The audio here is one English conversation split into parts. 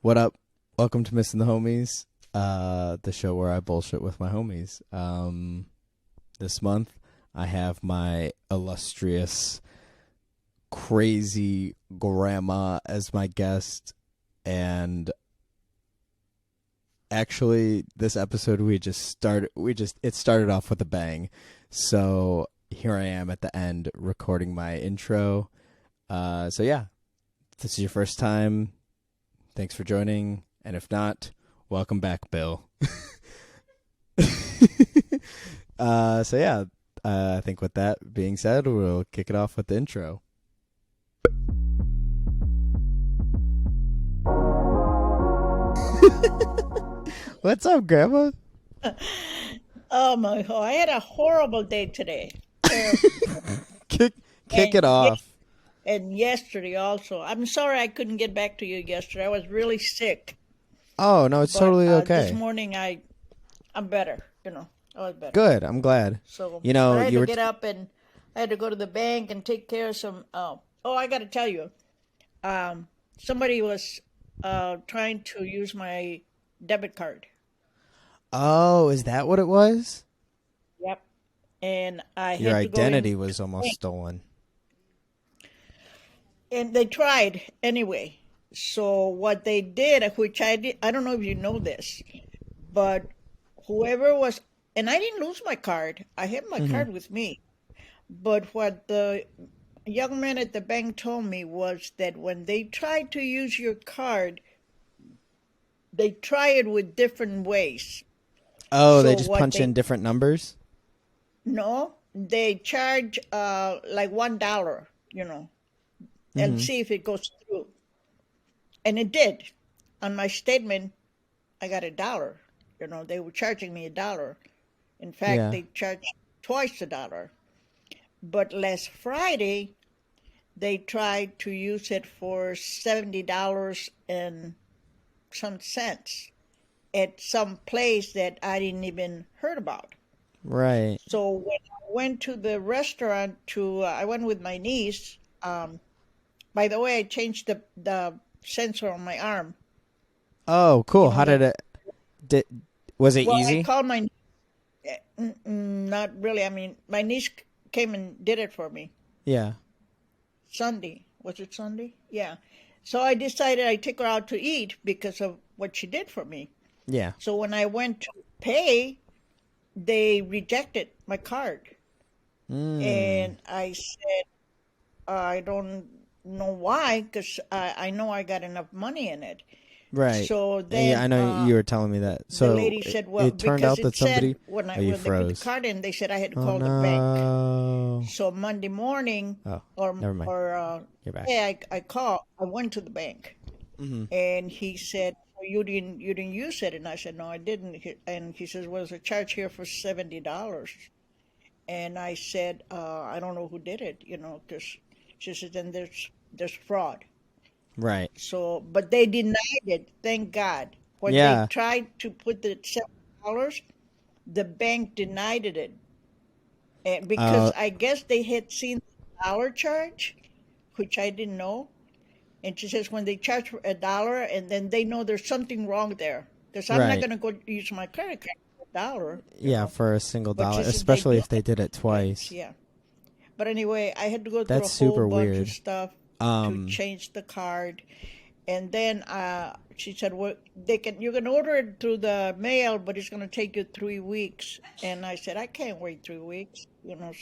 What up? Welcome to Missing the Homies, the show where I bullshit with my homies. This month, I have my illustrious, crazy grandma as my guest, and actually, this episode it started off with a bang. So here I am at the end recording my intro. So yeah, if this is your first time. Thanks for joining, and if not, welcome back, Bill. So yeah, I think with that being said, we'll kick it off with the intro. What's up, Grandma? Oh my God, I had a horrible day today. Terrible. Kick it And off. and yesterday also. I'm sorry I couldn't get back to you yesterday. I was really sick. Oh no, it's But totally this okay. morning I'm better, I was better. Good. I'm glad. So, You but know, I had you to were. get up and I had to go to the bank and take care of some I got to tell you. Somebody was trying to use my debit card. Oh, is that what it was? Yep. And I Your had to go in identity was almost stolen. and they tried anyway. So what they did, which I don't know if you know this, but whoever was, and I didn't lose my card. I have my Mm-hmm. card with me. But what the young man at the bank told me was that when they try to use your card, they try it with different ways. Oh, they So just what punch in they different numbers. know, they charge like $1, and Mm-hmm. see if it goes through. And it did. On my statement, I got $1. They were charging me $1. In fact, Yeah. they charged twice $1. But last Friday, they tried to use it for $70 and some cents at some place that I didn't even heard about. Right. So when I went to the restaurant I went with my niece. By the way, I changed the sensor on my arm. Oh, You cool. know How did the it? Did Was it Well, I easy? called my not really. I mean, my niece came and did it for me Yeah. Sunday. Was it Sunday? Yeah. So I decided I'd take her out to eat because of what she did for me. Yeah. So when I went to pay, they rejected my card. Mm. And I said, I don't know why, because I know I got enough money in it. Right. So Yeah, then I know you were telling me that. the So lady said, well, it turned because out it that said somebody. Oh, you when they put the froze. card in, they said I had to Oh call the bank. no. So Monday morning, Oh, or never mind. or You're back. yeah, I called. I went to the bank, Hmm. and he said, "Oh, you didn't use it," and I said, "No, I didn't." And he says, "Well, there's a charge here for $70," and I said, "I don't know who did it, because she said then there's fraud." Right. So, but they denied it. Thank God. When they Yeah. tried to put the $7, the bank denied it. And because Uh. I guess they had seen the dollar charge, which I didn't know. And she says when they charge for $1, and then they know there's something wrong there. Because I'm not Right. going to go use my credit card for $1. Yeah, for a single But dollar, she said they especially do if they it did it sometimes, twice. yeah. But anyway, I had to go through That's a whole super bunch of weird. stuff to Um. change the card. And then she said, "Well, you can order it through the mail, but it's going to take you 3 weeks." And I said, "I can't wait 3 weeks."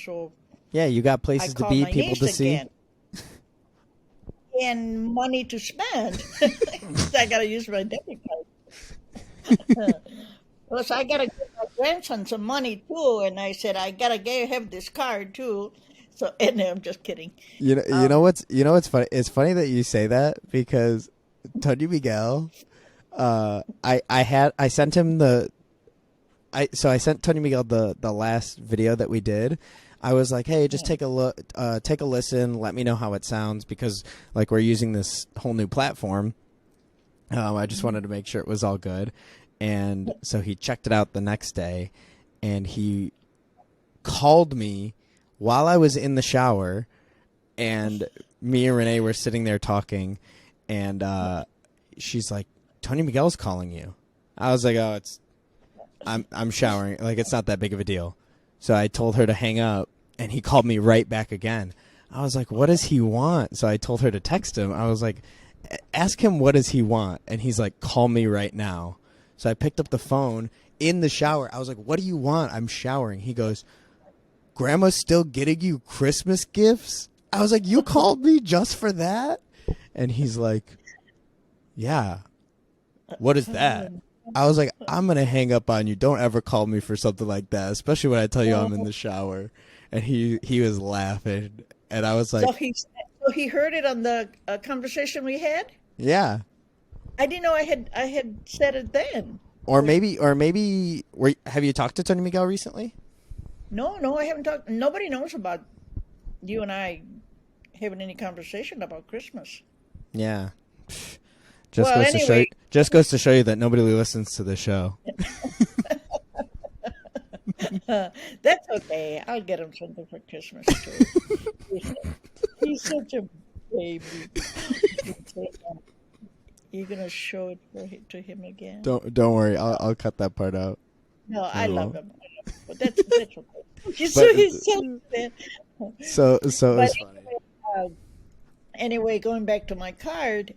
So Yeah, you got I places to called be, my people niece to see. again and money to spend. I got to use my debit card. Plus, I got to give my grandson some money too. And I said, I got to have this card too. So, and I'm just kidding. Um, You know what's funny? It's funny that you say that because Tony Miguel. I sent him I sent Tony Miguel the last video that we did. I was like, hey, just take a look, take a listen, let me know how it sounds because like we're using this whole new platform. I just wanted to make sure it was all good, and so he checked it out the next day, and he called me while I was in the shower, and me and Renee were sitting there talking, and she's like, Tony Miguel's calling you. I was like, oh, I'm showering. Like, it's not that big of a deal. So I told her to hang up, and he called me right back again. I was like, what does he want? So I told her to text him. I was like, ask him what does he want? And he's like, call me right now. So I picked up the phone in the shower. I was like, what do you want? I'm showering. He goes, Grandma's still getting you Christmas gifts? I was like, you called me just for that? And he's like, yeah. What is that? I was like, I'm going to hang up on you. Don't ever call me for something like that, especially when I tell you I'm in the shower. And he was laughing. And I was like, so he heard it on the conversation we had? yeah. I didn't know I had said it then. Or maybe have you talked to Tony Miguel recently? No, I haven't talked. Nobody knows about you and I having any conversation about Christmas. Yeah. Just goes to show you that nobody listens to the show. That's okay. I'll get him something for Christmas too. He's such a baby. You're gonna show it to him again? Don't worry. I'll cut that part out. No, I love him. But that's okay. He's so sad. So it's funny. Anyway, going back to my card,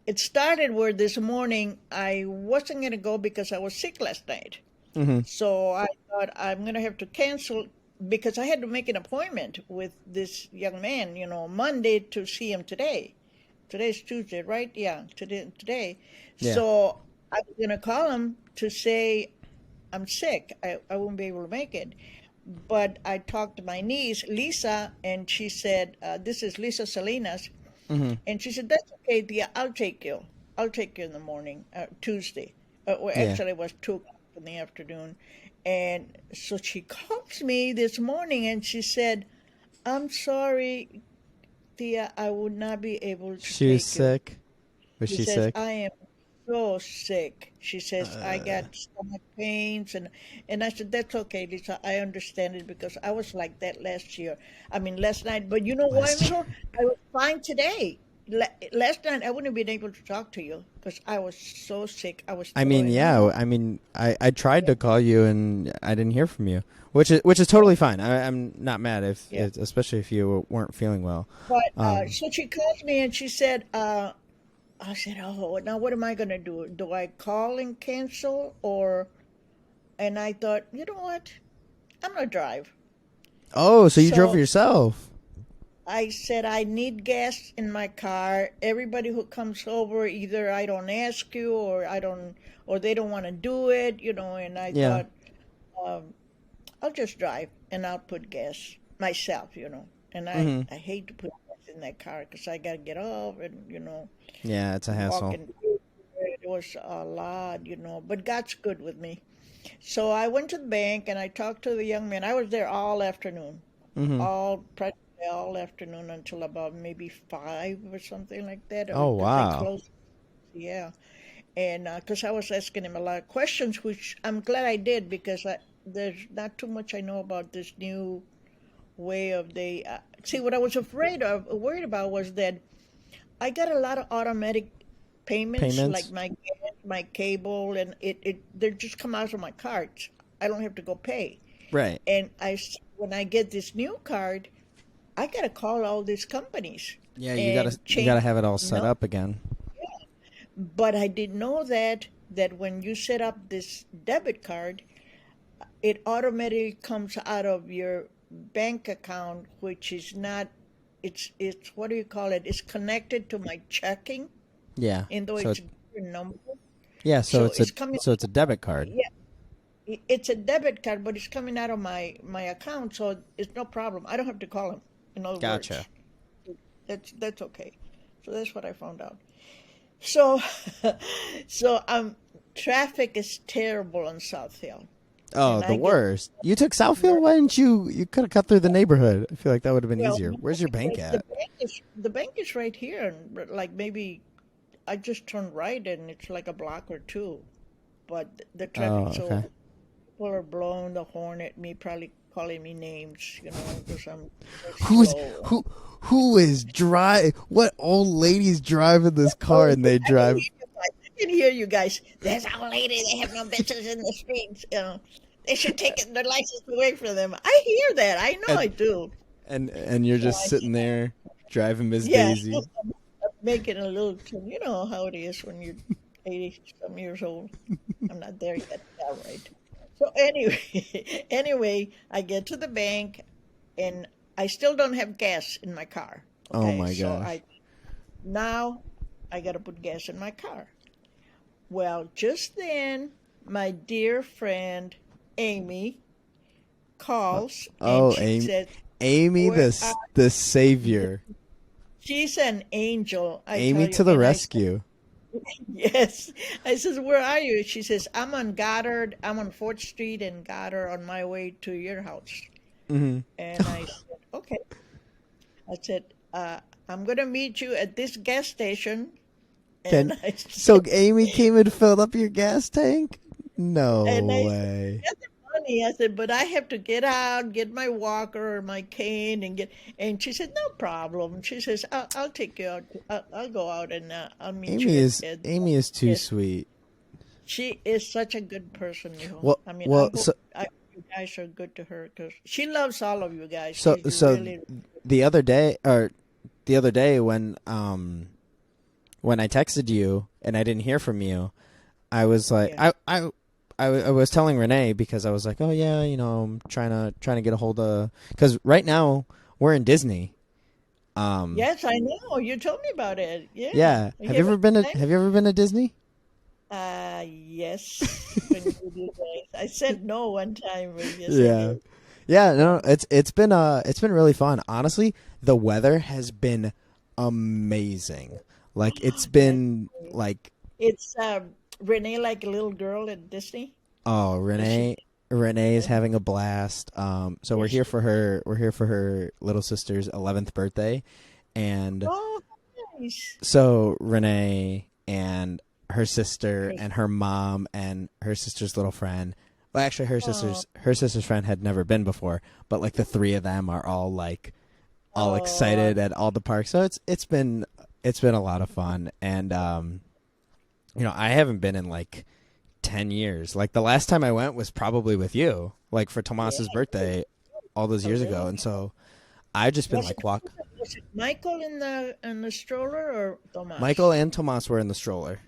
it started where this morning I wasn't going to go because I was sick last night. Mm-hmm. So I thought I'm going to have to cancel because I had to make an appointment with this young man, Monday to see him today. Today's Tuesday, right? Yeah, today. Yeah. So I was going to call him to say I'm sick. I won't be able to make it. But I talked to my niece, Lisa, and she said, this is Lisa Salinas. Mm-hmm. And she said, that's okay, Dia, I'll take you. I'll take you in the morning, Tuesday. Actually, it was 2 o'clock in the afternoon. And so she calls me this morning and she said, I'm sorry, Tia, I would not be able to She was sick? Was she says, sick? I am so sick. She says, I got stomach pains. And I said, that's okay, Lisa. I understand it because I was like that last night. But you know why, Mijo? I was fine today. Last night, I wouldn't have been able to talk to you because I was so sick. I tried to call you and I didn't hear from you, which is totally fine. I'm not mad especially if you weren't feeling well. But so she called me and she said, I said, oh, now what am I going to do? Do I call and cancel and I thought, you know what? I'm going to drive. Oh, so you drove yourself. I said, I need gas in my car. Everybody who comes over, either I don't ask you or they don't want to do it, and I thought, I'll just drive and I'll put gas myself, and I hate to put gas in that car because I got to get off and, Yeah, it's a hassle. It was a lot, but God's good with me. So I went to the bank and I talked to the young man. I was there all afternoon, practically all afternoon until about maybe 5 or something like that. Oh, wow. Yeah. And because I was asking him a lot of questions, which I'm glad I did because there's not too much I know about this new way of see, what I was worried about was that I got a lot of automatic payments? Like my cable, and they just come out of my cards. I don't have to go pay. Right. And when I get this new card, I gotta call all these companies. Yeah, you gotta have it all set up again. Yeah, but I didn't know that when you set up this debit card, it automatically comes out of your bank account, which is not. It's what do you call it? It's connected to my checking. Yeah. Even though it's a different number. Yeah, so it's a debit card. Yeah. It's a debit card, but it's coming out of my account, so it's no problem. I don't have to call him. In other Gotcha. words, that's okay. So that's what I found out. So, traffic is terrible on South Hill. Oh, the worst. You took Southfield? Why didn't you could have cut through the neighborhood? I feel like that would have been easier. Where's your bank at? The bank is right here, and like maybe I just turned right, and it's like a block or two. But the traffic, so people are blowing the horn at me, probably calling me names, because I'm slow. Who is driving? What old lady's driving this car and they drive? can hear you guys. There's our lady. They have no business in the streets. They should take their license away from them. I hear that. I know I and do. and you're So just I sitting there driving Miss yeah, Daisy. I'm making a little. You know how it is when you're 80 some years old. I'm not there yet. All right. So anyway, anyway, I get to the bank, and I still don't have gas in my car. Oh Okay, my so gosh. now I got to put gas in my car. Well, just then, my dear friend Amy calls, and Oh, she Amy, says, Amy, "Where the savior, she's an angel, I Amy tell you." to the And I said, rescue. "Yes." I says, "Where are you?" She says, "I'm on Goddard. I'm on 4th Street and Goddard on my way to your house." Hmm. And I said, "Okay." I said, "I'm gonna meet you at this gas station." Can And I so said, Amy came and filled up your gas tank? And No I said, way. "Get the money." I said, "But I have to get out, get my walker or my cane, and get." And she said, "No problem." She says, "I'll take you out. I'll go out and I'll meet you at." Amy is too Yes, sweet. she is such a good person, you. Well, I mean, I well, hope you guys are good to her because she loves all of you guys. so She's so really. the other day or the other day when I texted you and I didn't hear from you, I was like, Yeah. I was telling Renee because I was like, oh yeah, I'm trying to get a hold of because right now we're in Disney. Um, Yes, I know. You told me about it. Yeah. yeah. Are you having a good time? Have you ever been to Disney? Yes. When you guys, I said no one time, but yes, I Yeah. did. Yeah, no, it's been really fun. Honestly, the weather has been amazing. Like it's That's been great. like It's Renee like a little girl at Disney. oh, Does she? Renee is having a blast. So Is she? we're here for her little sister's 11th birthday, and Oh, nice. so Renee and her sister Chris- and her mom and her sister's little friend. Well, actually, Oh, her sister's friend had never been before, but like the three of them are all like all oh, excited at all the parks. So it's been a lot of fun, and I haven't been in like 10 years. Like the last time I went was probably with you, like for yeah. Tomas's birthday all those Oh, years ago, really? and so I've just been Was like it was it Michael in the stroller or Michael Tomas? and Tomas were in the stroller,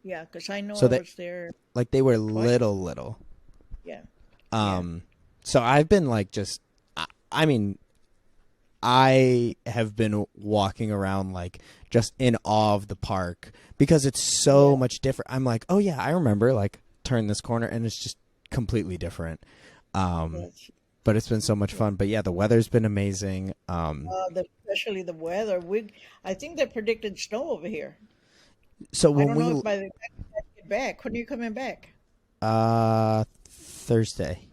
Yeah, because I know so I they was there like they were twice. little. Yeah, yeah. Um, so I've been like just, I mean, I have been walking around like just in awe of the park because it's so Yeah. much different. I'm like, oh yeah, I remember like turn this corner and it's just completely different. Um, Yes. but it's been so much Yeah. fun. But yeah, the weather's been amazing. Especially the weather. I think they predicted snow over here. So I when don't know we if by the time I get back. When are you coming back? Thursday.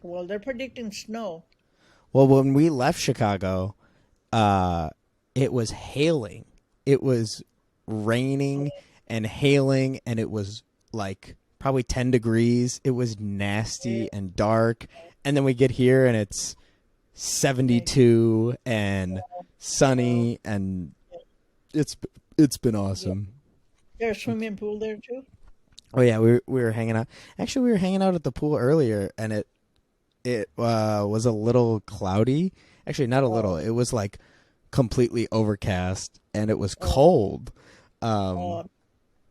Well, they're predicting snow. Well, when we left Chicago, uh, it was hailing. It was raining and hailing, and it was like probably 10 degrees. It was Yeah, nasty and dark. And then we get here, and it's yeah. 72 and Oh, sunny, and it's it's been yeah. awesome. There's a swimming pool there too. Oh yeah, we were hanging out. Actually, we were hanging out at the pool earlier, and it was a little cloudy. Actually, not a little. Oh, It was like completely overcast, and it was oh, cold. Um, oh,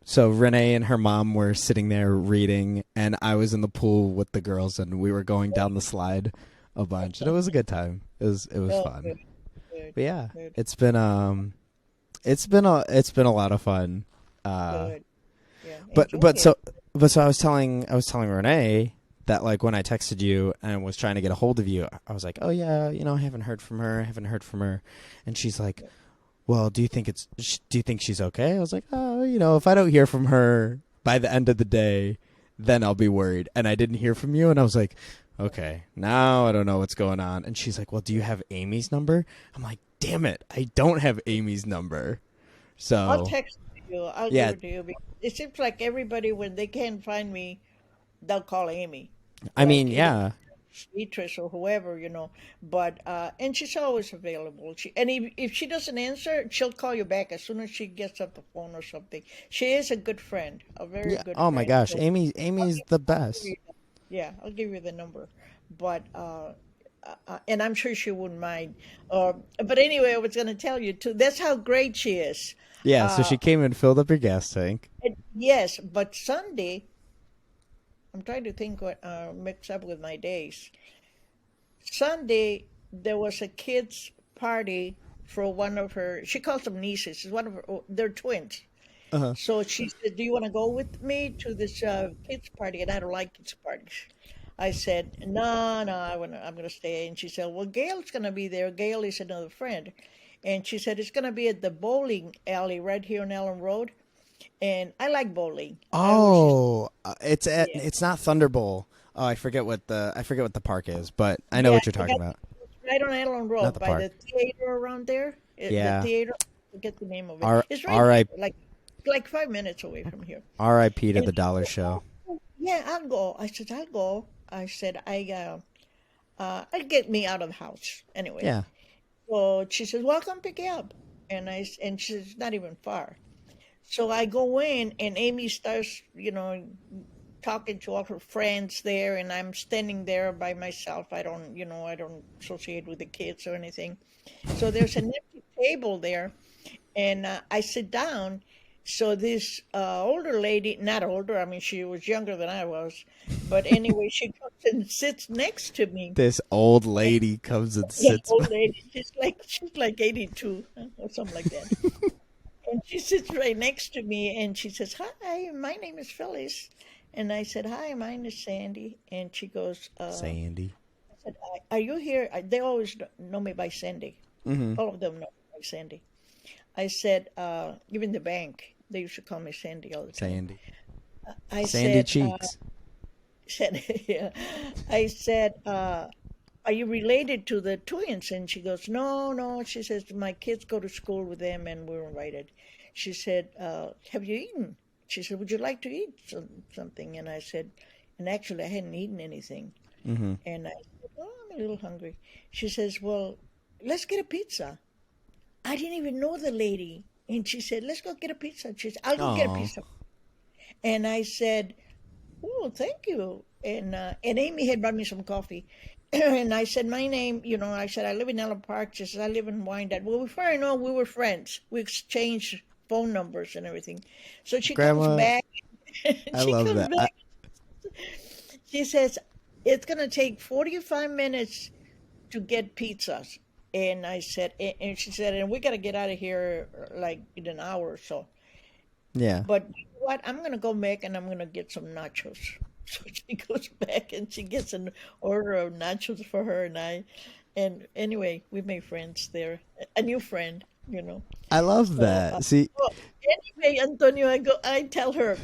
so Renee and her mom were sitting there reading, and I was in the pool with the girls, and we were going down the slide a bunch, and it was a good time. It was oh, fun. good, good, But yeah, good, it's been a lot of fun. Uh, good. Yeah, but enjoy but it. so I was telling Renee that like when I texted you and was trying to get a hold of you, I was like, oh yeah, I haven't heard from her, and she's like, well, do you think she's okay? I was like, oh, if I don't hear from her by the end of the day, then I'll be worried. And I didn't hear from you, and I was like, okay, now I don't know what's going on. And she's like, well, do you have Amy's number? I'm like, damn it, I don't have Amy's number. I'll So text it to you. I'll give yeah, it to you because it seems like everybody when they can't find me, they'll call Amy. I mean, Like either yeah. Beatrice or whoever, But and she's always available. And if she doesn't answer, she'll call you back as soon as she gets off the phone or something. She is a good friend, a very Yeah. good Oh my friend. gosh, So Amy's the I'll give best. you, yeah, I'll give you the number. But and I'm sure she wouldn't mind. But anyway, I was going to tell you too. That's how great she is. Yeah. So Uh, she came and filled up your gas tank. yes, but Sunday, I'm trying to think what mix up with my days. Sunday, there was a kids' party for one of her. She calls them nieces. It's one of her. They're twins. Uh huh. So she said, "Do you want to go with me to this kids' party?" And I don't like kids' parties. I said, "No, no, I'm gonna stay." And she said, "Well, Gail's gonna be there. Gail is another friend." And she said, "It's gonna be at the bowling alley right here on Allen Road." And I like bowling. I always used, Oh, yeah, it's not Thunderbowl. Oh, I forget what the park is, but I know yeah. what you're I talking got about. right on Allen Not Road the by park. the theater around there. The Yeah. theater, I forget the name of it. R It's right R I there, like 5 minutes away from here. R.I.P. to And the she dollar said, show. "Oh, yeah, I'll go." I said, "I'll go." I said, I'll get me out of the house anyway. Yeah. So she says, "Well, come pick you up." And she says, "It's not even far." So I go in, and Amy starts, talking to all her friends there, and I'm standing there by myself. I don't associate with the kids or anything. So there's an empty table there, and I sit down. So this older lady, not older, I mean, she was younger than I was, but anyway, she comes and sits next to me. This old lady comes and Yeah, sits old by. lady, she's like 82 or something like that. And she sits right next to me and she says, "Hi, my name is Phyllis." And I said, "Hi, mine is Sandy." And she goes, Sandy. I said, "Are you here?" They always know me by Sandy. Mm-hmm. All of them know me by Sandy. I said, even the bank, they used to call me Sandy all the time. Sandy. I Sandy said, cheeks. said, yeah. I said, "Are you related to the twins?" And she goes, "No, no." She says, "My kids go to school with them and we're invited." She said, "Have you eaten?" She said, "Would you like to eat something?" And I said, and actually I hadn't eaten anything. Mm-hmm. And I said, "Oh, I'm a little hungry." She says, "Well, let's get a pizza." I didn't even know the lady. And she said, "Let's go get a pizza." She said, "I'll go get a Oh, pizza." And I said, "Oh, thank you." And Amy had brought me some coffee. And I said, "My name," I said, "I live in Ella Park." She says, "I live in Wyandotte." Well, before I know, we were friends. We exchanged phone numbers and everything. So she comes Grandma, back. I She love comes that. back. She says, "It's going to take 45 minutes to get pizzas." And I said, and she said, "And we got to get out of here like in an hour or so." Yeah. But you know what? I'm gonna go back and I'm gonna get some nachos. So she goes back and she gets an order of nachos for her and I. And anyway, we made friends there. A new friend. I love So that. See, oh, anyway, Antonio, I tell her,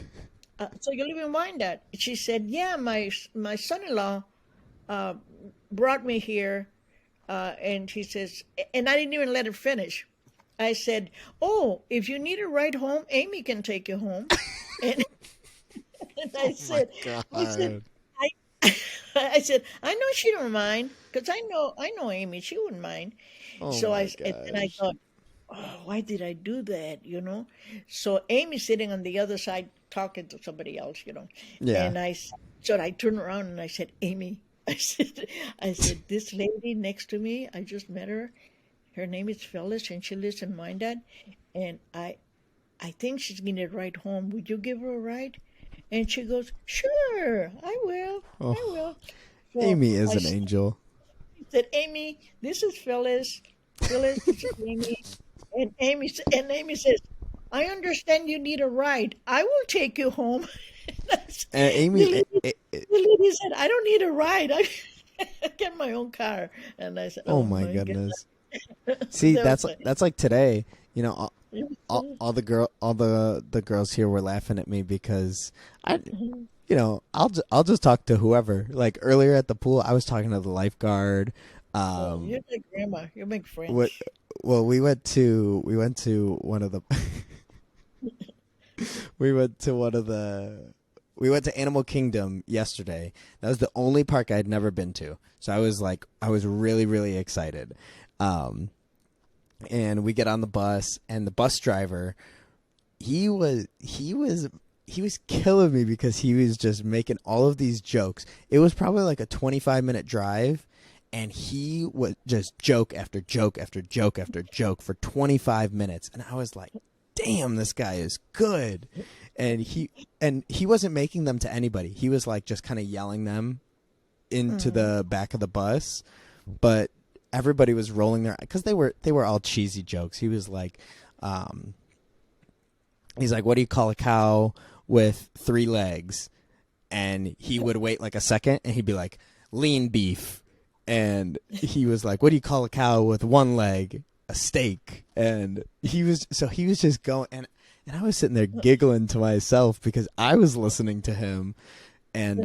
"So you live in Wyandotte?" She said, "Yeah, my son-in-law uh, brought me here." And she says, and I didn't even let her finish. I said, "Oh, if you need a ride home, Amy can take you home." And, and I oh my said, I said, god. I, I said, "I know she don't mind because I know Amy. She wouldn't mind." Oh So my and then I gosh. thought, "Oh, why did I do that?" So Amy's sitting on the other side talking to somebody else. Yeah. And so I turned around and I said, "Amy," I said, "This lady next to me, I just met her. Her name is Phyllis, and she lives in Wyandotte, and I think she's gonna ride home. Would you give her a ride?" And she goes, "Sure, I will. I Oh, will." So Amy is I an angel. said, "Amy, this is Phyllis. Phyllis, this is Amy." And Amy says, "I understand you need a ride. I will take you home." And The Amy, lady, the lady said, "I don't need a ride. I get my own car." And I said, oh "Oh my my God." goodness. See, That was funny. that's like today. You know, It was all the girls here were laughing at me because I funny. I'll just talk to whoever. Like earlier at the pool, I was talking to the lifeguard. Oh, Um, you're like grandma. You make what? friends. Well, we went to one of the we went to one of the we went to Animal Kingdom yesterday. That was the only park I'd never been to. So I was really, really excited. And we get on the bus, and the bus driver, he was killing me because he was just making all of these jokes. It was probably like a 25-minute drive, and he would just joke after joke after joke after joke for 25 minutes. And I was like, damn, this guy is good. And he wasn't making them to anybody. He was like just kind of yelling them into the back of the bus. But everybody was rolling their, because they were all cheesy jokes. He was like, he's like, what do you call a cow with 3 legs? And he would wait like a second, and he'd be like, lean beef. And he was like, what do you call a cow with 1 leg? A steak. And he was just going, and I was sitting there giggling to myself because I was listening to him. And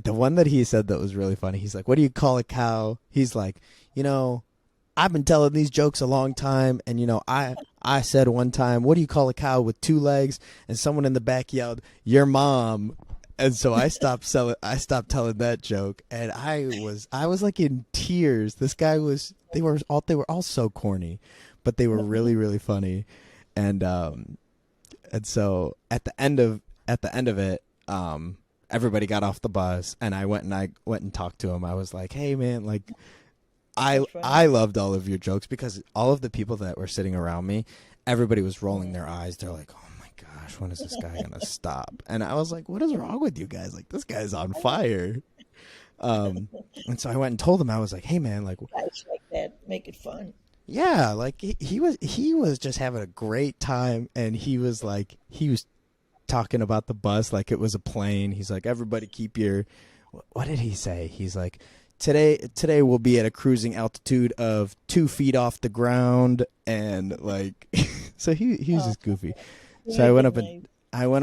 the one that he said that was really funny, he's like, what do you call a cow? He's like, I've been telling these jokes a long time, and I said one time, what do you call a cow with 2 legs? And someone in the back yelled, your mom. And so I stopped telling that joke, and I was like in tears. This guy they were all so corny, but they were really, really funny. And so at the end of it, everybody got off the bus, and I went and talked to him. I was like, hey man, like I loved all of your jokes, because all of the people that were sitting around me, everybody was rolling their eyes. They're like, oh my gosh, when is this guy gonna stop? And I was like, what is wrong with you guys? Like, this guy's on fire. And so I went and told him, I was like, hey man, like, Guys like that make it fun. yeah, like he was just having a great time, and he was talking about the bus like it was a plane. He's like, everybody keep your, what did he say? He's like, today we'll be at a cruising altitude of 2 feet off the ground, and like, so he was just goofy. So I went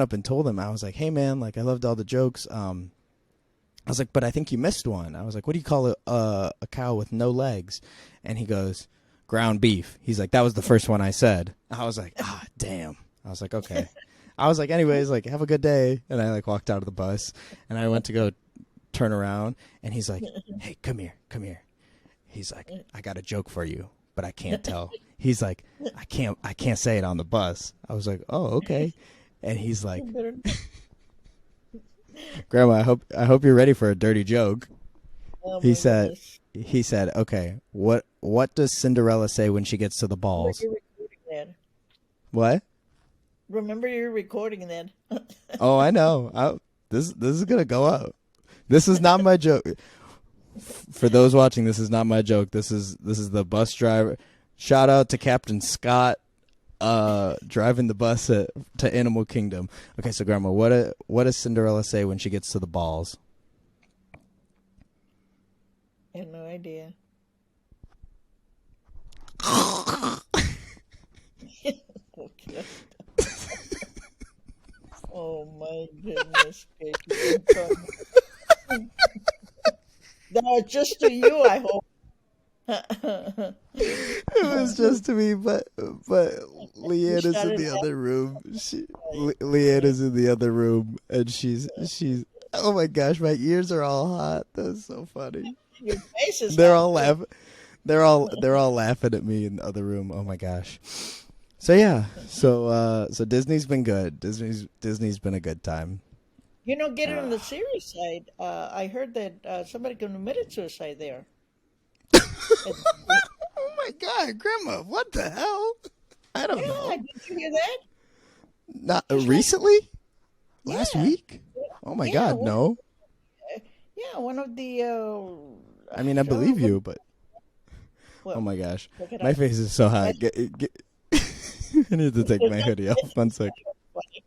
up and told him, I was like, hey man, like, I loved all the jokes. I was like, but I think you missed one. I was like, what do you call a cow with no legs? And he goes, ground beef. He's like, that was the first one I said. I was like, damn. I was like, okay. I was like, anyways, like, have a good day. And I like walked out of the bus, and I went to go turn around, and he's like, hey, come here. He's like, I got a joke for you, but I can't tell. He's like, I can't say it on the bus. I was like, oh, okay. And he's like, Grandma, I hope you're ready for a dirty joke. Oh, He said, okay, what does Cinderella say when she gets to the balls? You're recording that. What? Remember, you're recording that. Oh, I know. This is gonna go out. This is not my joke. For those watching, this is not my joke. This is the bus driver. Shout out to Captain Scott, driving the bus to Animal Kingdom. Okay, so Grandma, what does Cinderella say when she gets to the balls? I have no idea. Okay. Oh my goodness gracious. That was just to you, I hope. It was just to me, but Leanne is in the other room. Leanne is in the other room, and she's. Oh my gosh, my ears are all hot. That's so funny. Your face is They're hot, all too. laughing. They're all laughing at me in the other room. Oh my gosh. So yeah, so Disney's been good. Disney's been a good time. Get it on the serious side. I heard that somebody committed suicide there. Oh my God, Grandma, what the hell? I don't Yeah, know. did you hear that? Not Just recently? Last yeah, week? Oh my yeah, God, no. yeah. One of the I mean, I don't know believe you, but oh well, my gosh, check it my out. face is so hot. That's I need to take my hoodie off. One sec. funny.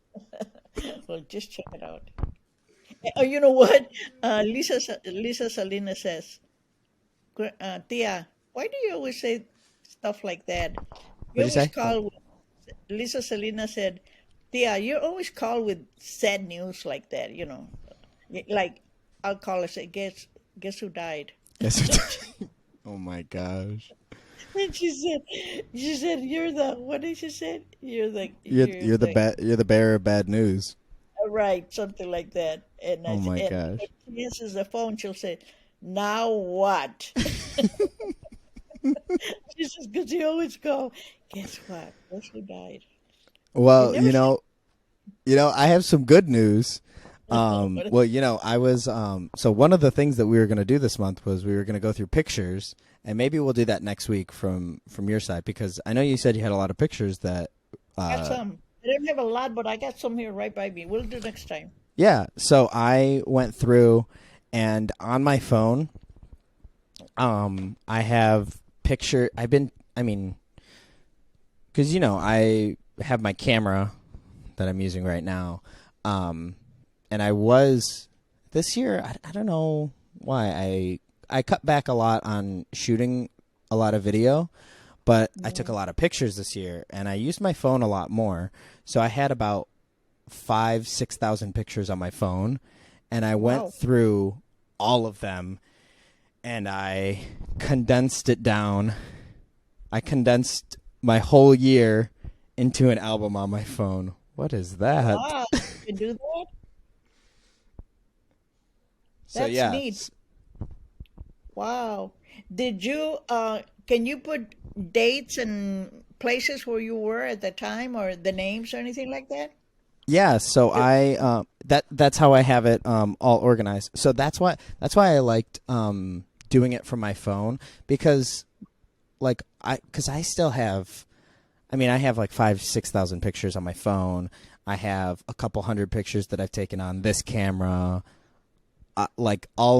Well, just check it out. Oh, you know what? Lisa Salinas says, Tia, why do you always say stuff like that? You What'd you always say? call. Lisa Salinas said, Tia, you always call with sad news like that. Like I'll call and say, guess who died? Guess what? Oh my gosh. And she said, you're the, what did she say? You're the bearer of bad news. right, something like that. And Oh my and gosh. if she answers the phone, she'll say, "Now what?" She says, "Because you always go, guess what? Guess who died?" You Well, never say, I have some good news. what? Well, I was so one of the things that we were going to do this month was we were going to go through pictures, and maybe we'll do that next week from your side because I know you said you had a lot of pictures that I got uh some. I don't have a lot, but I got some here right by me. We'll do next time. yeah, so I went through and on my phone I have picture I've been I mean cuz I have my camera that I'm using right now. And I was this year. I don't know why I cut back a lot on shooting a lot of video, but I took a lot of pictures this year, and I used my phone a lot more. So I had about 6,000 pictures on my phone, and I went Wow. through all of them, and I condensed it down. I condensed my whole year into an album on my phone. What is that? Wow. You can do that? So That's yeah, neat. Wow. Did you can you put dates and places where you were at the time or the names or anything like that? yeah. So I that's how I have it all organized. So that's why I liked doing it from my phone because because I still have. I mean, I have like 6,000 pictures on my phone. I have a couple hundred pictures that I've taken on this camera. Like all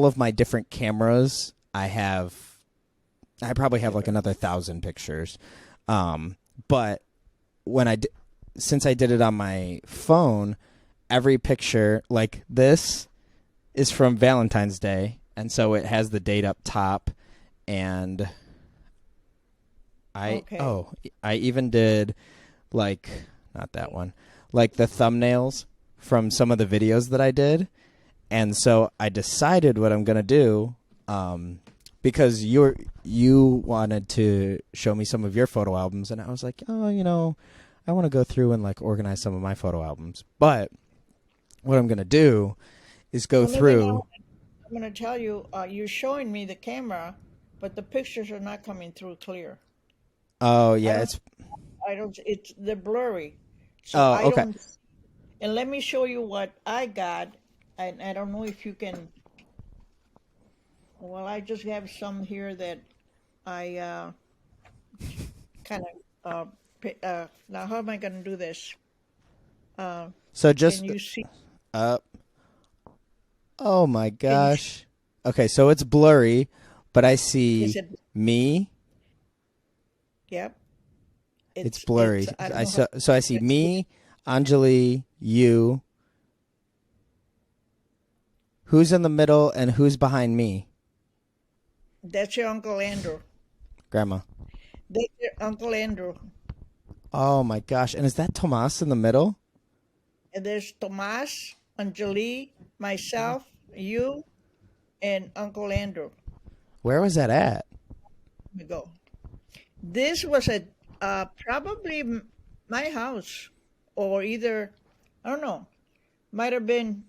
of my different cameras, I probably have like another 1,000 pictures. But when since I did it on my phone, every picture like this is from Valentine's Day, and so it has the date up top, and Okay. I even did like not that one, like the thumbnails from some of the videos that I did. And so I decided what I'm gonna do, because you wanted to show me some of your photo albums, and I was like, oh, I want to go through and like organize some of my photo albums. But what I'm gonna do is go Only thing through. I'm going to tell you, you're showing me the camera, but the pictures are not coming through clear. Oh I yeah, don't, I don't, it's, they're blurry. So oh I okay. don't, and let me show you what I got. And I don't know if you can, well, I just have some here that I kind of, now how am I going to do this? Uh, So can just you see, uh oh my can you, gosh. Okay, so it's blurry, but I is see it, me. yep, It's it's, blurry. I don't I know how, so I see let's see. me, Anjali, you. Who's in the middle and who's behind me? That's your Uncle Andrew. Grandma. That's your Uncle Andrew. Oh my gosh. And is that Tomas in the middle? And there's Tomas, Anjali, myself, you, and Uncle Andrew. Where was that at? Let me go. This was at probably my house, or either I don't know. Might have been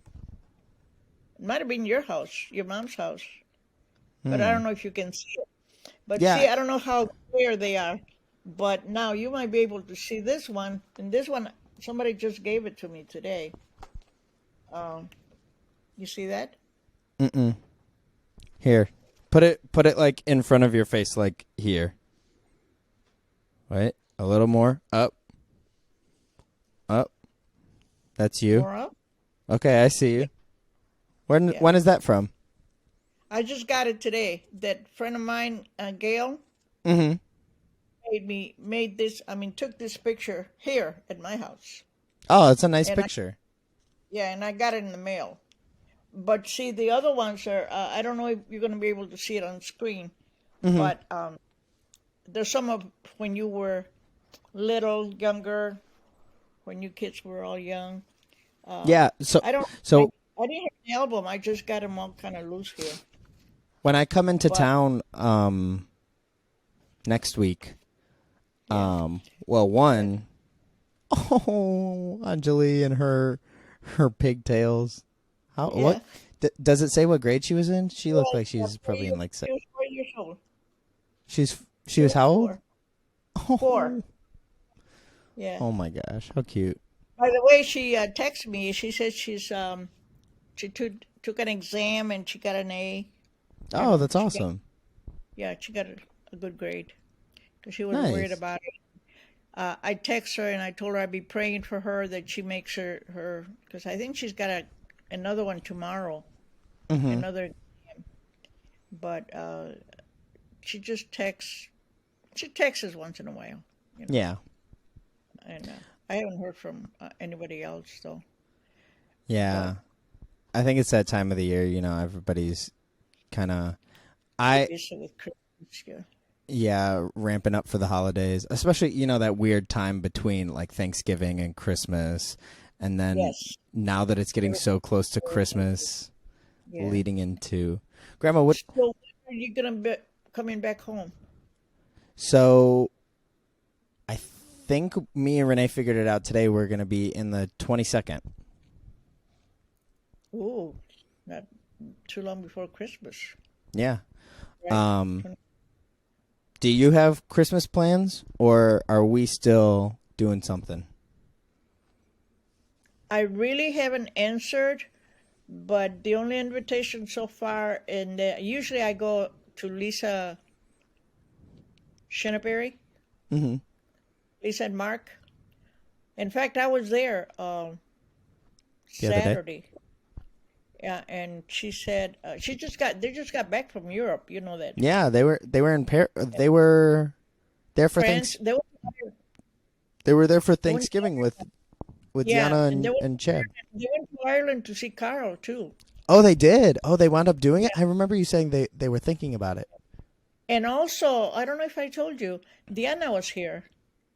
might have been your house, your mom's house, but I Hmm. don't know if you can see it. But Yeah. see, I don't know how clear they are. But now you might be able to see this one, and this one somebody just gave it to me today. Um, you see that? Mm-mm. Here. Put it like in front of your face like here. Wait. A little more. Up. Up. That's you. More up? Okay, I see you. Yeah. When is that from? I just got it today. That friend of mine, Gail, Mhm. made this. I mean, took this picture here at my house, Oh, it's a nice and picture. yeah, and I got it in the mail. But see, the other ones are. I don't know if you're going to be able to see it on screen, Mhm. but there's some of when you were little, younger, when you kids were all young. Yeah, I don't. I, so I didn't have an album. I just got them all kind of loose here. when I come into But town next week, yeah, well, one, oh, Anjali and her her pigtails. How? Yeah. What? Does it say what grade she was in? She looked like she Yeah, was probably in like. she was 4 years old. She She was was how old? four. Four. Oh, Yeah. oh my gosh, how cute. By the way, she texted me. She said she took an exam and she got an A. You Oh, know, that's awesome. she got a good grade because she was worried Nice. about it. I text her and I told her I'd be praying for her that she makes her because I think she's got another one tomorrow, Mm-hmm. another. But she just texts. She texts us once in a while, you know. Yeah. And I haven't heard from anybody else though. But Yeah. I think it's that time of the year. Everybody's kind of. they're I busy with Christmas. Yeah. Yeah, ramping up for the holidays, especially that weird time between like Thanksgiving and Christmas, and then Yes. now that it's getting so close to Everything. Christmas, Yeah. leading into Grandma. What? So when are you gonna be coming back home? So I think me and Renee figured it out today. We're gonna be in the 22nd. Oh, not too long before Christmas, Yeah. right? Um. Do you have Christmas plans, or are we still doing something? I really haven't answered, but the only invitation so far, and usually I go to Lisa Shinneberry, Mm-hmm. Lisa and Mark. In fact, I was there The other day. Saturday. Yeah, and she said they just got back from Europe. You know that Yeah, they were in they were there for France. they were there for They went Thanksgiving with yeah, Deanna and and Chad. they went to Ireland to see Carl too. Oh, they did. Oh, they wound up doing it. I remember you saying they were thinking about it. And also, I don't know if I told you, Diana was here.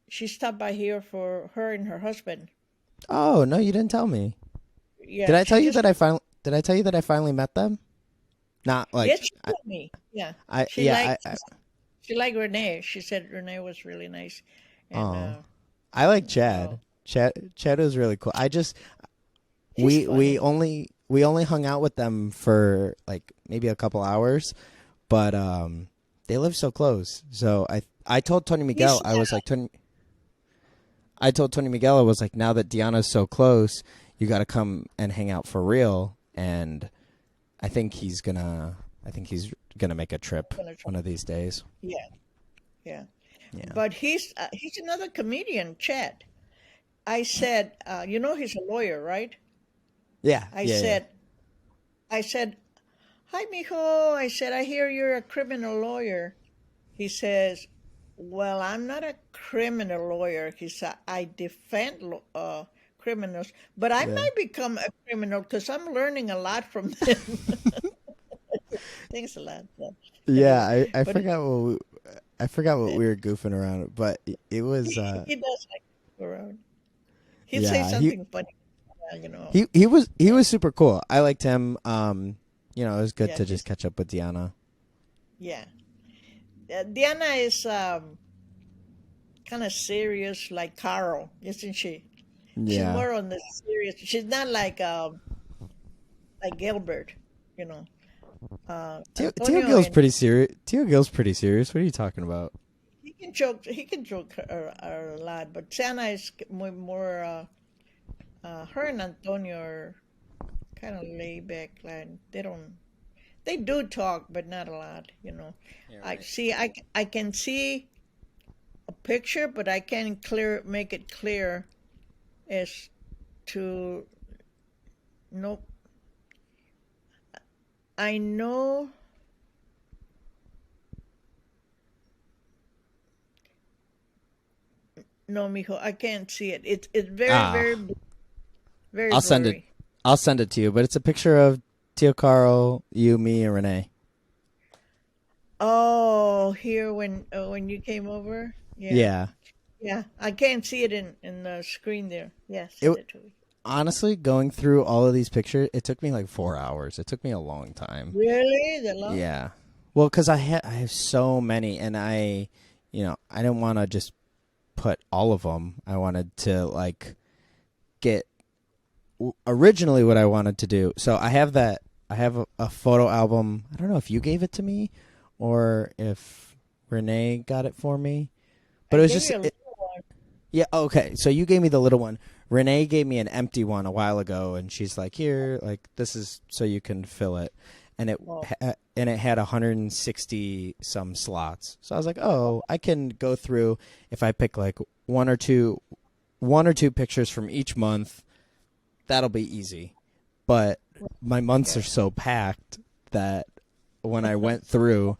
She stopped by here for her and her husband. Oh no, you didn't tell me. Did Yeah, I tell she you just that I finally Did I tell you that I finally met them? Not like yes, she told me. Yeah, I she yeah liked she liked Renee. She said Renee was really nice, and oh I like uh, Chad. Chad was really cool. I just he's we funny. only hung out with them for like maybe a couple hours, but they live so close. So I told Tony Miguel He's I was like Tony. I told Tony Miguel I was like, now that Deanna's so close, you got to come and hang out for real. And I think he's gonna make a trip gonna try. one of these days. Yeah, yeah. Yeah. But he's another comedian, Chad. I said, he's a lawyer, right? Yeah. I Yeah. Yeah. said, I said, hi, mijo. I said, I hear you're a criminal lawyer. He says, well, I'm not a criminal lawyer. He said, I defend criminals, but I Yeah. might become a criminal because I'm learning a lot from them. Thanks a lot. So, Yeah. anyway, I but forgot I forgot what we were goofing around, but it was he does like to go around. He'd say yeah something funny, he was super cool. I liked him. It was good yeah, to just catch up with Deanna. yeah. Diana is kind of serious like Carol, isn't she? She's Yeah. more on the serious. She's not like Gilbert, you know. Tio Antonio Gil's and pretty serious. Tio Gil's pretty serious. What are you talking about? he can joke. He can joke her a lot, but Sana is more. Her and Antonio are kind of laid back. Like they don't. They do talk, but not a lot. You know. Yeah, I right. see. I can see a picture, but I can't make it clear as to no. I know. No, mijo, I can't see it. It's very, very, Ah, very I'll send it. blurry. I'll send it to you. But it's a picture of Tio Carl, you, me, and Renee. Oh, here when you came over, yeah, Yeah. yeah. I can't see it in the screen there. Yeah, It send it to me. honestly going through all of these pictures. It took me like 4 hours. It took me a long time. Really, the long? Yeah. Well, because I have so many, and I didn't want to just put all of them. I wanted to like get originally what I wanted to do. So I have that. I have a photo album. I don't know if you gave it to me or if Renee got it for me, but I it was gave just you a little one. yeah. Okay, so you gave me the little one. Renee gave me an empty one a while ago, and she's like, "Here, like this is so you can fill it," and Oh, it had 160 some slots. So I was like, "Oh, I can go through if I pick like one or two pictures from each month. That'll be easy." But my months yeah. are so packed that when I went through,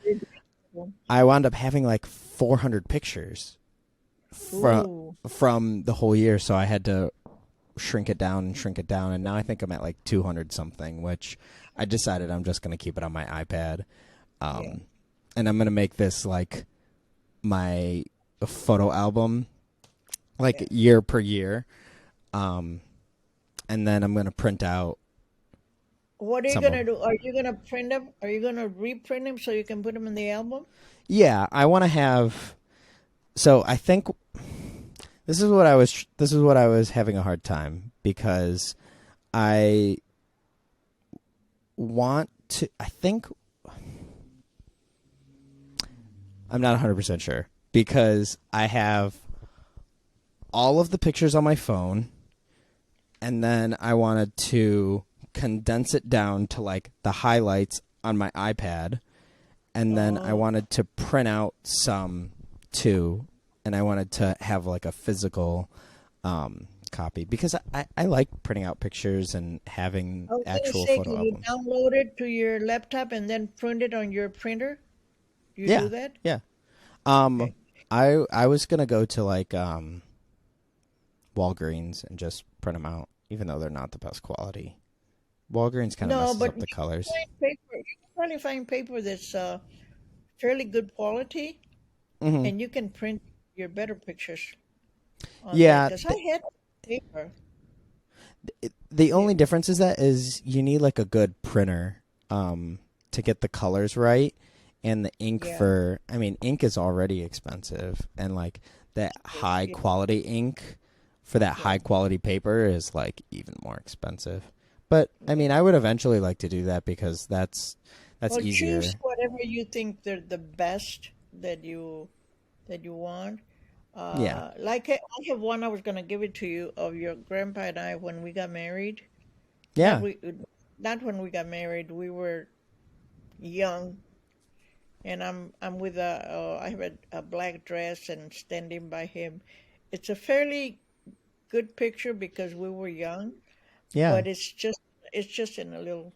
I wound up having like 400 pictures from Ooh, the whole year, so I had to shrink it down and shrink it down, and now I think I'm at like 200 something, which I decided I'm just going to keep it on my iPad. yeah, Um, and I'm going to make this like my photo album like yeah. year per year. Um, and then I'm going to print out What are you some of gonna do? Are you gonna print them? Are you gonna reprint them so you can put them in the album? yeah, I want to have so I think this is what I was having a hard time because I want to I think I'm not 100% sure because I have all of the pictures on my phone and then I wanted to condense it down to like the highlights on my iPad and then I Oh, wanted to print out some too and I wanted to have like a physical copy because I like printing out pictures and having I was gonna actual say, photo can you albums. download it to your laptop and then print it on your printer? Do you do Yeah, that? yeah. Um, Okay. I was gonna go to like Walgreens and just print them out, even though they're not the best quality. Walgreens kind of No, messes but up the colors. you can probably find paper that's fairly good quality, Hmm. and you can print your better pictures on that. Yeah, Because I had paper. the Yeah, only difference is that is you need like a good printer to get the colors right, and the ink yeah, for I mean ink is already expensive, and like that high yeah, quality ink for that yeah. high quality paper is like even more expensive. But I Yeah. mean, I would eventually like to do that because that's Well, choose easier. whatever you think they're the best that you want. Yeah. I have one. I was gonna give it to you of your grandpa and I when we got married. Not Yeah. we, not when we got married. We were young, and I'm with I have a black dress and standing by him. It's a fairly good picture because we were young, Yeah. but it's just in a little,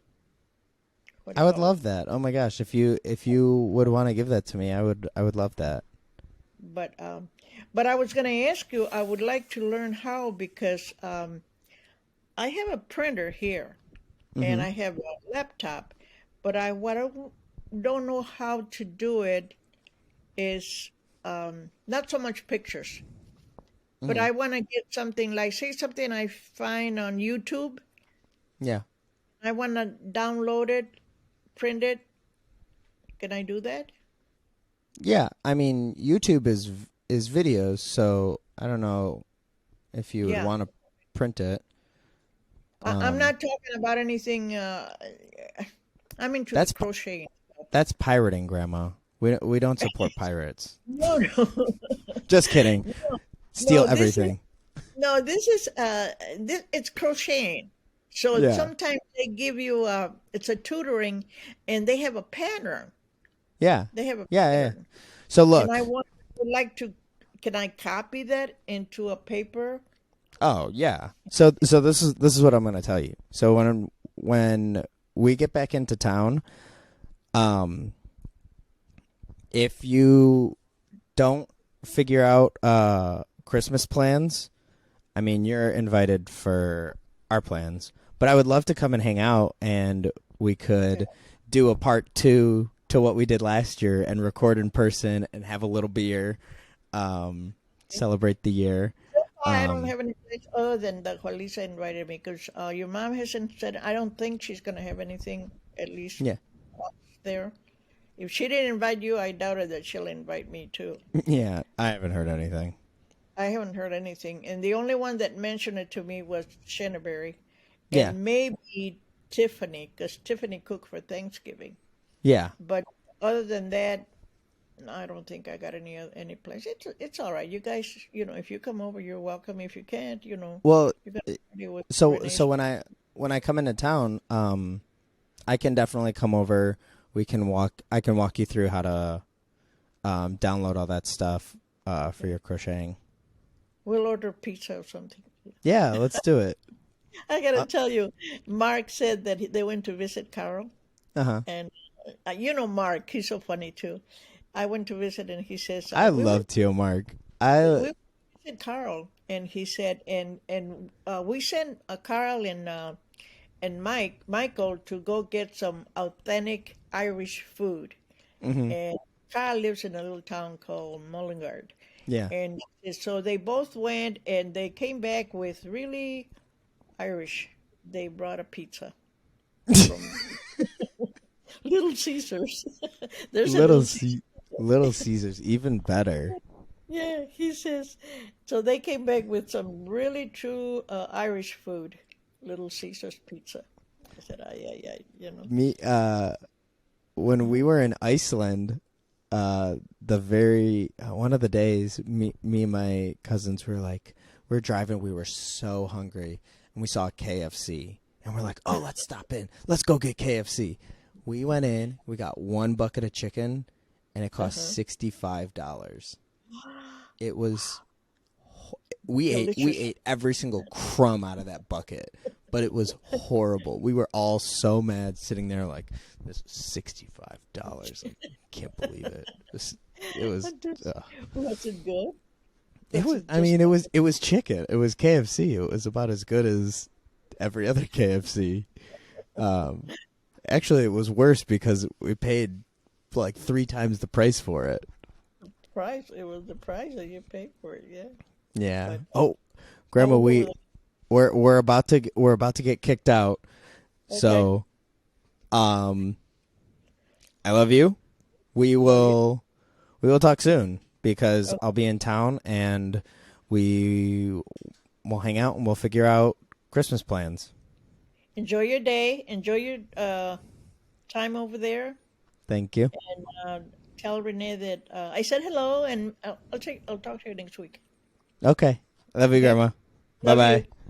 what do I you would call it? love that. Oh my gosh, if you would want to give that to me, I would love that. But but I was going to ask you. I would like to learn how because I have a printer here and Mhm. I have a laptop, but I don't know how to do it is not so much pictures, but Mhm. I want to get something like, say, something I find on YouTube. Yeah. I want to download it, print it. Can I do that? Yeah, I mean, YouTube is videos, so I don't know if you would Yeah. want to print it. I'm Um not talking about anything. I'm into the that's crocheting. that's pirating, grandma. We don't support pirates. No, no, Just kidding. Steal no. everything. This is it's crocheting. So Yeah. sometimes they give you it's a tutoring, and they have a pattern. Yeah. They have a Yeah, yeah. pattern, So and look. would like to. Can I copy that into a paper? Oh, yeah. So this is what I'm going to tell you. So when we get back into town, um if you don't figure out Christmas plans, I mean, you're invited for our plans, but I would love to come and hang out and we Okay. could do a part 2 to what we did last year and record in person and have a little beer, celebrate the year. So far, I don't Um, have any plans other than that what Lisa invited me because your mom hasn't said. I don't think she's gonna have anything at least yeah. there. If she didn't invite you, I doubt it that she'll invite me too. Yeah, I haven't heard anything. I haven't heard anything, and the only one that mentioned it to me was Shenneberry, Yeah. and maybe Tiffany, because Tiffany cooked for Thanksgiving. Yeah. But other than that, no, I don't think I got any place. It's all right. You guys, if you come over, you're welcome. If you can't, Well, you're gonna deal with so Renee's. when I come into town, I can definitely come over. I can walk you through how to download all that stuff for your crocheting. We'll order pizza or something. Yeah, let's do it. I gotta Uh tell you, Mark said that they went to visit Carol, huh. and Mark, he's so funny too. I went to visit, and he says I we were love Teo Mark. we visited Carl, and he said, and we sent Carl and Michael to go get some authentic Irish food. hmm And Carl lives in a little town called Mullingard. Yeah. And so they both went and they came back with really Irish. They brought a pizza from Little Caesars. There's a Little Little Caesars. C Little Caesars, even better. Yeah, he says. So they came back with some really true Irish food, Little Caesars pizza. I said, yeah, yeah. Me when we were in Iceland, the very one of the days, me and my cousins were like, we're driving, we were so hungry, and we saw KFC, and we're like, oh, let's stop in, let's go get KFC. We went in, we got one bucket of chicken, and it cost Uh-huh. $65. It was we ate Delicious. every single crumb out of that bucket, but it was horrible. We were all so mad sitting there like, this is $65. Like, can't believe it. It was Was it good? it Was was it I just mean it was chicken. It was KFC. It was about as good as every other KFC. Um Actually, it was worse because we paid like 3 times the price for it. price? It was the price that you paid for it, yeah. Yeah. But Oh, Grandma, oh, we're about to get kicked out. okay. So, um, I love you. We Love you. we will talk soon because Oh, I'll be in town and we will hang out and we'll figure out Christmas plans. enjoy your day. Enjoy your time over there, Thank you. and tell Renee that I said hello, and I'll talk to you next week. Okay. Love you, Okay. Grandma. Bye Love you. bye.